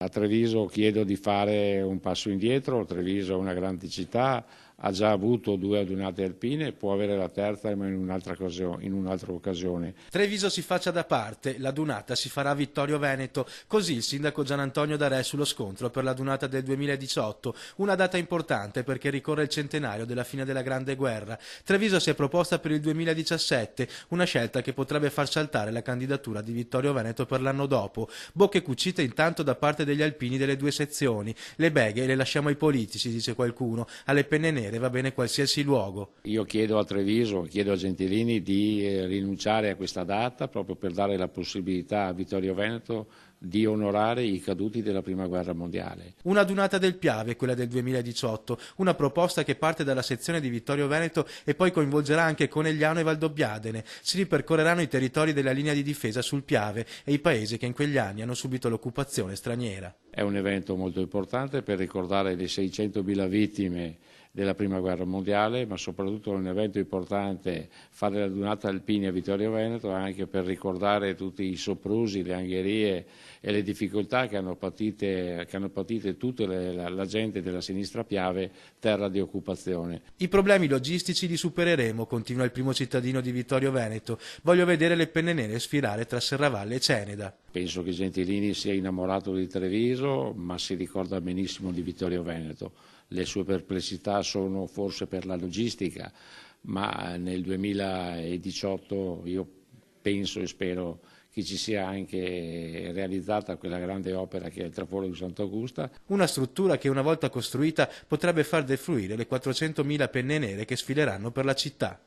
A Treviso chiedo di fare un passo indietro. Treviso è una grande città, ha già avuto 2 adunate alpine, può avere la terza ma in un'altra occasione. Treviso si faccia da parte, l'adunata si farà a Vittorio Veneto, così il sindaco Gian Antonio D'Arè sullo scontro per l'adunata del 2018, una data importante perché ricorre il centenario della fine della Grande Guerra. Treviso si è proposta per il 2017, una scelta che potrebbe far saltare la candidatura di Vittorio Veneto per l'anno dopo. Bocche cucite intanto da parte degli alpini delle 2 sezioni. Le beghe le lasciamo ai politici, dice qualcuno, alle penne nere va bene qualsiasi luogo. Io chiedo a Treviso, chiedo a Gentilini di rinunciare a questa data proprio per dare la possibilità a Vittorio Veneto di onorare i caduti della Prima Guerra Mondiale. Una adunata del Piave, quella del 2018, una proposta che parte dalla sezione di Vittorio Veneto e poi coinvolgerà anche Conegliano e Valdobbiadene. Si ripercorreranno i territori della linea di difesa sul Piave e i paesi che in quegli anni hanno subito l'occupazione straniera. È un evento molto importante per ricordare le 600.000 vittime della Prima Guerra Mondiale, ma soprattutto è un evento importante fare la dunata alpini a Vittorio Veneto anche per ricordare tutti i soprusi, le angherie e le difficoltà che hanno patite tutta la gente della sinistra Piave, terra di occupazione. I problemi logistici li supereremo, continua il primo cittadino di Vittorio Veneto. Voglio vedere le penne nere sfilare tra Serravalle e Ceneda. Penso che Gentilini sia innamorato di Treviso, ma si ricorda benissimo di Vittorio Veneto. Le sue perplessità sono forse per la logistica, ma nel 2018 io penso e spero che ci sia anche realizzata quella grande opera che è il traforo di Sant'Augusta. Una struttura che una volta costruita potrebbe far defluire le 400.000 penne nere che sfileranno per la città.